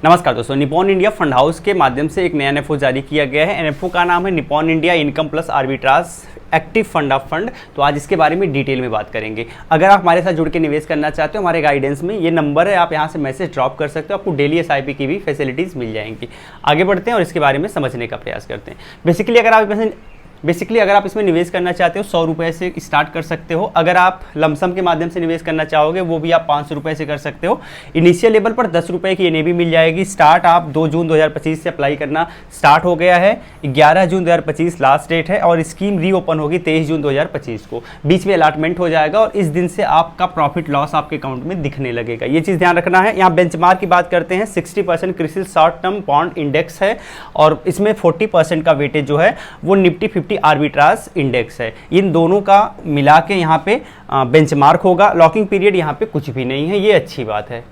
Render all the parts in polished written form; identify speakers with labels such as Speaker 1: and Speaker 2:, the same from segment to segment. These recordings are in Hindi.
Speaker 1: नमस्कार दोस्तों, निपॉन इंडिया फंड हाउस के माध्यम से एक नया एनएफओ जारी किया गया है। एनएफओ का नाम है Nippon India income plus arbitrage active fund of fund. तो आज इसके बारे में डिटेल में बात करेंगे। अगर आप हमारे साथ जुड़ के निवेश करना चाहते हो, हमारे गाइडेंस में ये नंबर है, आप यहाँ से मैसेज ड्रॉप कर सकते हो। आपको डेली एसआईपी की भी फैसिलिटीज़ मिल जाएंगी। आगे बढ़ते हैं और इसके बारे में समझने का प्रयास करते हैं। बेसिकली अगर आप इसमें निवेश करना चाहते हो 100 रुपये से स्टार्ट कर सकते हो। अगर आप लमसम के माध्यम से निवेश करना चाहोगे वो भी आप 500 रुपये से कर सकते हो। इनिशियल लेवल पर 10 रुपये की एनएबी मिल जाएगी। स्टार्ट आप 2 जून 2025 से अप्लाई करना स्टार्ट हो गया है। 11 जून 2025 लास्ट डेट है और स्कीम रीओपन होगी 23 जून 2025 को। बीच में अलॉटमेंट हो जाएगा और इस दिन से आपका प्रॉफिट लॉस आपके अकाउंट में दिखने लगेगा। ये चीज़ ध्यान रखना है। यहाँ बेंचमार्क की बात करते हैं, 60% CRISIL short term bond index है और इसमें 40% का वेटेज जो है वो निफ्टी 50 आर्बिट्राज इंडेक्स है। इन दोनों का मिला के यहाँ पे बेंचमार्क होगा। लॉकिंग पीरियड यहाँ पे कुछ भी नहीं है, ये अच्छी बात है।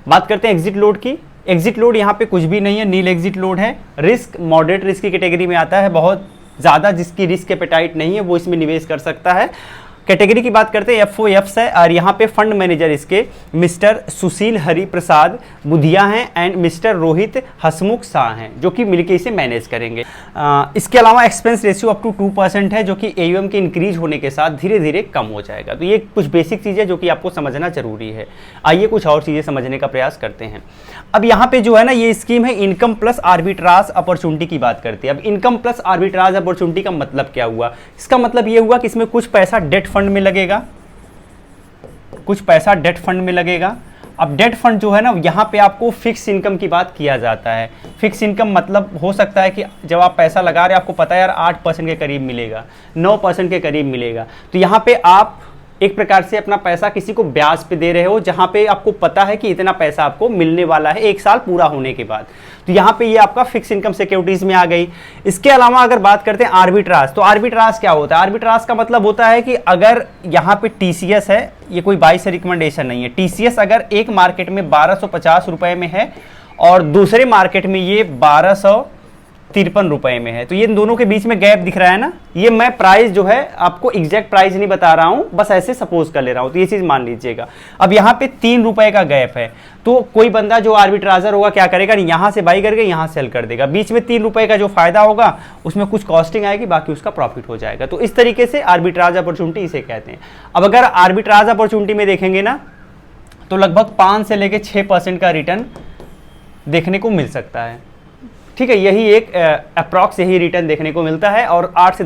Speaker 1: बात करते हैं एग्जिट लोड की। एग्जिट लोड यहाँ पे कुछ भी नहीं है, नील एग्जिट लोड है। रिस्क मॉडरेट रिस्क की कैटेगरी में आता है। बहुत ज़्यादा जिसकी रिस्क एपेटाइट नहीं है वो इसमें निवेश कर सकता है। कैटेगरी की बात करते हैं, एफओएफ्स है और यहाँ पे फंड मैनेजर इसके मिस्टर सुशील हरि प्रसाद बुधिया हैं एंड मिस्टर रोहित हसमुख शाह हैं जो कि मिलकर इसे मैनेज करेंगे। इसके अलावा एक्सपेंस रेशियो अप टू 2% है जो कि एयूएम के इंक्रीज होने के साथ धीरे धीरे कम हो जाएगा। तो ये कुछ बेसिक चीज़ें जो कि आपको समझना जरूरी है। आइए कुछ और चीज़ें समझने का प्रयास करते हैं। अब यहाँ पे जो है ना, ये स्कीम है इनकम प्लस आर्बिट्राज अपॉर्चुनिटी की बात करती है। अब इनकम प्लस आर्बिट्राज अपॉर्चुनिटी का मतलब क्या हुआ? इसका मतलब ये हुआ कि इसमें कुछ पैसा डेट फंड में लगेगा, कुछ पैसा डेट फंड में लगेगा। अब डेट फंड जो है ना, यहाँ पे आपको फिक्स इनकम की बात किया जाता है। फिक्स इनकम मतलब हो सकता है कि जब आप पैसा लगा रहे हैं आपको पता है यार 8% के करीब मिलेगा, 9% के करीब मिलेगा। तो यहाँ पे आप एक प्रकार से अपना पैसा किसी को ब्याज पे दे रहे हो, जहां पे आपको पता है कि इतना पैसा आपको मिलने वाला है 1 साल पूरा होने के बाद। तो यहाँ पे ये आपका फिक्स इनकम सिक्योरिटीज में आ गई। इसके अलावा अगर बात करते हैं आर्बिट्राज, तो आर्बिट्राज क्या होता है? आर्बिट्राज का मतलब होता है कि अगर यहाँ पे टीसीएस है, ये कोई बाई से रिकमेंडेशन नहीं है। टीसीएस अगर एक मार्केट में 1250 रुपए में है और दूसरे मार्केट में ये 1253 रुपए में है, तो ये इन दोनों के बीच में गैप दिख रहा है ना, ये मैं प्राइस जो है आपको एग्जैक्ट प्राइस नहीं बता रहा हूं, बस ऐसे सपोज कर ले रहा हूं। तो ये चीज मान लीजिएगा। अब यहाँ पे 3 रुपए का गैप है, तो कोई बंदा जो आर्बिट्राजर होगा क्या करेगा, यहां से बाई करके यहां सेल कर देगा। बीच में 3 रुपए का जो फायदा होगा उसमें कुछ कॉस्टिंग आएगी, बाकी उसका प्रॉफिट हो जाएगा। तो इस तरीके से आर्बिट्राज अपॉर्चुनिटी इसे कहते हैं। अब अगर आर्बिट्राज अपॉर्चुनिटी में देखेंगे ना, तो लगभग 5 से लेकर 6% का रिटर्न देखने को मिल सकता है। ठीक है, यही एक अप्रॉक्स यही रिटर्न देखने को मिलता है और 8 से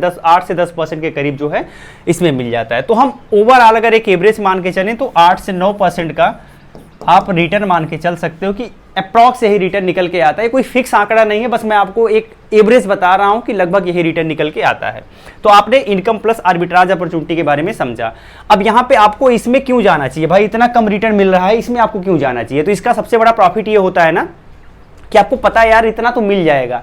Speaker 1: 10% के करीब जो है इसमें मिल जाता है। तो हम ओवरऑल अगर एक एवरेज मान के चलें तो 8 से 9% का आप रिटर्न मान के चल सकते हो कि अप्रॉक्स यही रिटर्न निकल के आता है। कोई फिक्स आंकड़ा नहीं है, बस मैं आपको एक एवरेज बता रहा हूं कि लगभग यही रिटर्न निकल के आता है। तो आपने इनकम प्लस आर्बिट्राज अपॉर्चुनिटी के बारे में समझा। अब यहां पे आपको इसमें क्यों जाना चाहिए? भाई इतना कम रिटर्न मिल रहा है, इसमें आपको क्यों जाना चाहिए? तो इसका सबसे बड़ा प्रॉफिट ये होता है ना कि आपको पता है यार इतना तो मिल जाएगा।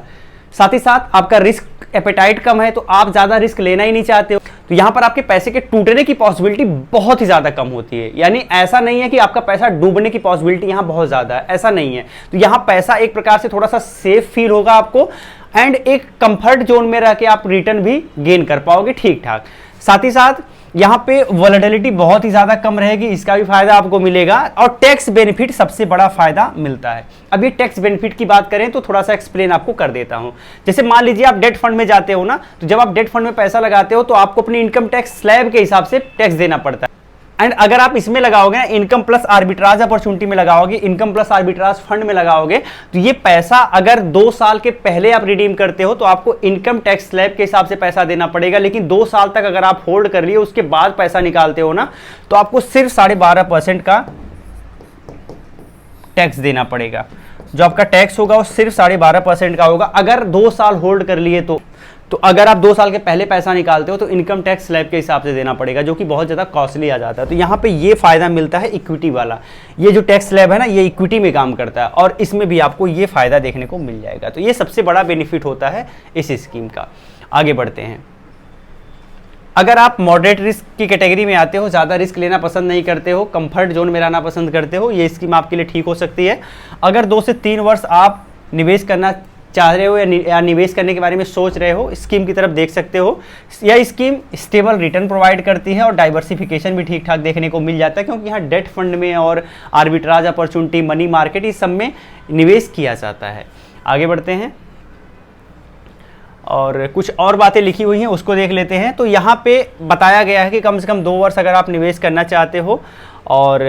Speaker 1: साथ ही साथ आपका रिस्क एपेटाइट कम है, तो आप ज्यादा रिस्क लेना ही नहीं चाहते हो। तो यहां पर आपके पैसे के टूटने की पॉसिबिलिटी बहुत ही ज्यादा कम होती है। यानी ऐसा नहीं है कि आपका पैसा डूबने की पॉसिबिलिटी यहां बहुत ज्यादा है, ऐसा नहीं है। तो यहां पैसा एक प्रकार से थोड़ा सा सेफ फील होगा आपको एंड एक कंफर्ट जोन में रह के आप रिटर्न भी गेन कर पाओगे ठीक ठाक। साथ ही साथ यहाँ पे वोलेटिलिटी बहुत ही ज्यादा कम रहेगी, इसका भी फायदा आपको मिलेगा और टैक्स बेनिफिट सबसे बड़ा फायदा मिलता है। अब ये टैक्स बेनिफिट की बात करें तो थोड़ा सा एक्सप्लेन आपको कर देता हूं। जैसे मान लीजिए आप डेट फंड में जाते हो ना, तो जब आप डेट फंड में पैसा लगाते हो तो आपको अपनी इनकम टैक्स स्लैब के हिसाब से टैक्स देना पड़ता है। एंड अगर आप इसमें लगाओगे ना, इनकम प्लस आर्बिट्राज अपॉर्चुनिटी में लगाओगे, इनकम प्लस आर्बिट्राज फंड में लगाओगे, तो ये पैसा अगर 2 साल के पहले आप रिडीम करते हो तो आपको इनकम टैक्स स्लैब के हिसाब से पैसा देना पड़ेगा। लेकिन 2 साल तक अगर आप होल्ड कर लिए उसके बाद पैसा निकालते हो ना, तो आपको सिर्फ 12.5% का टैक्स देना पड़ेगा। जो आपका टैक्स होगा वो सिर्फ 12.5% का होगा अगर 2 साल होल्ड कर लिए तो अगर आप 2 साल के पहले पैसा निकालते हो तो इनकम टैक्स स्लैब के हिसाब से देना पड़ेगा, जो कि बहुत ज़्यादा कॉस्टली आ जाता है। तो यहाँ पे ये फायदा मिलता है इक्विटी वाला। ये जो टैक्स स्लैब है ना, ये इक्विटी में काम करता है और इसमें भी आपको ये फायदा देखने को मिल जाएगा। तो ये सबसे बड़ा बेनिफिट होता है इस स्कीम का। आगे बढ़ते हैं। अगर आप मॉडरेट रिस्क की कैटेगरी में आते हो, ज़्यादा रिस्क लेना पसंद नहीं करते हो, कंफर्ट जोन में रहना पसंद करते हो, ये स्कीम आपके लिए ठीक हो सकती है। अगर 2 से 3 वर्ष आप निवेश करना चाह रहे हो या निवेश करने के बारे में सोच रहे हो, स्कीम की तरफ देख सकते हो। यह स्कीम स्टेबल रिटर्न प्रोवाइड करती है और डाइवर्सिफिकेशन भी ठीक ठाक देखने को मिल जाता है, क्योंकि यहाँ डेट फंड में और आर्बिट्राज अपॉर्चुनिटी, मनी मार्केट, इस सब में निवेश किया जाता है। आगे बढ़ते हैं और कुछ और बातें लिखी हुई हैं उसको देख लेते हैं। तो यहाँ पे बताया गया है कि कम से कम 2 वर्ष अगर आप निवेश करना चाहते हो और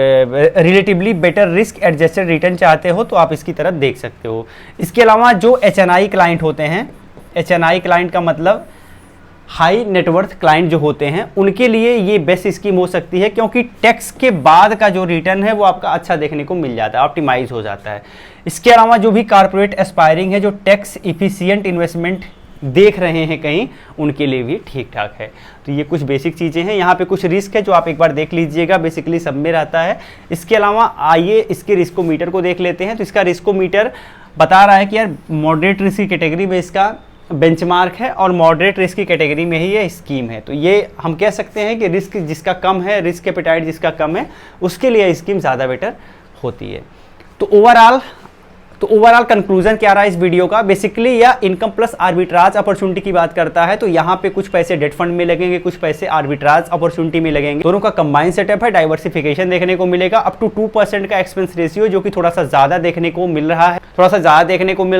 Speaker 1: relatively better risk adjusted return चाहते हो तो आप इसकी तरफ देख सकते हो। इसके अलावा जो HNI क्लाइंट होते हैं, HNI क्लाइंट का मतलब हाई नेटवर्थ क्लाइंट जो होते हैं, उनके लिए ये बेस्ट स्कीम हो सकती है, क्योंकि टैक्स के बाद का जो रिटर्न है वो आपका अच्छा देखने को मिल जाता है, ऑप्टिमाइज हो जाता है। इसके अलावा जो भी कारपोरेट एस्पायरिंग है, जो टैक्स इफिशियंट इन्वेस्टमेंट देख रहे हैं कहीं, उनके लिए भी ठीक ठाक है। तो ये कुछ बेसिक चीज़ें हैं। यहाँ पे कुछ रिस्क है जो आप एक बार देख लीजिएगा, बेसिकली सब में रहता है। इसके अलावा आइए इसके रिस्कोमीटर को देख लेते हैं। तो इसका रिस्कोमीटर बता रहा है कि यार मॉडरेट रिस्क की कैटेगरी में इसका बेंचमार्क है और मॉडरेट रिस्क की कैटेगरी में ही ये स्कीम है। तो ये हम कह सकते हैं कि रिस्क जिसका कम है, रिस्क एपेटाइट जिसका कम है, उसके लिए स्कीम ज़्यादा बेटर होती है। तो ओवरऑल कंक्लूजन क्या रहा इस वीडियो का, बेसिकली यह इनकम प्लस आर्बिट्राज अपॉर्चुनिटी की बात करता है। तो यहाँ पे कुछ पैसे डेट फंड में लगेंगे, कुछ पैसे आर्बिट्राज अपॉर्चुनिटी में लगेंगे, दोनों का कंबाइन सेटअप है। डाइवर्सिफिकेशन देखने को मिलेगा, अप टू 2% का एक्सपेंस रेशियो, जो कि थोड़ा सा ज़्यादा देखने को मिल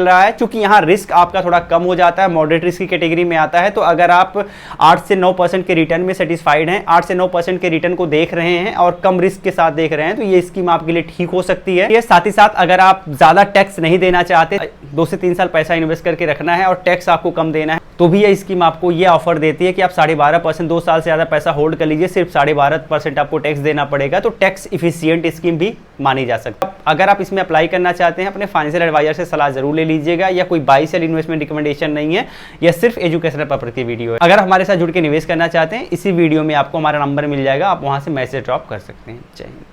Speaker 1: रहा है, चूंकि यहाँ रिस्क आपका थोड़ा कम हो जाता है, मॉडरेट रिस्क की कैटेगरी में आता है। तो अगर आप 8 से 9% के रिटर्न में सेटिस्फाइड हैं, 8 से 9% के रिटर्न को देख रहे हैं और कम रिस्क के साथ देख रहे हैं, तो ये स्कीम आपके लिए ठीक हो सकती है। साथ ही साथ अगर आप ज़्यादा टैक्स नहीं देना चाहते, 2 से 3 साल पैसा इन्वेस्ट करके रखना है और टैक्स आपको कम देना है, तो भी ये स्कीम आपको ये ऑफर देती है कि आप 12.5%, 2 साल से ज़्यादा पैसा होल्ड कर लीजिए, सिर्फ 12.5% आपको टैक्स देना पड़ेगा। तो टैक्स इफिशियंट स्कीम भी मानी जा सकती है। अगर आप इसमें अप्लाई करना चाहते हैं, अपने फाइनेंशियल एडवाइजर से सलाह जरूर ले लीजिएगा। या कोई बाई सेल इन्वेस्टमेंट रिकमेंडेशन नहीं है, यह सिर्फ एजुकेशनल पर्पस की वीडियो है। अगर हमारे साथ जुड़ के निवेश करना चाहते हैं, इसी वीडियो में आपको हमारा नंबर मिल जाएगा, आप वहाँ से मैसेज ड्रॉप कर सकते हैं। जय हिंद।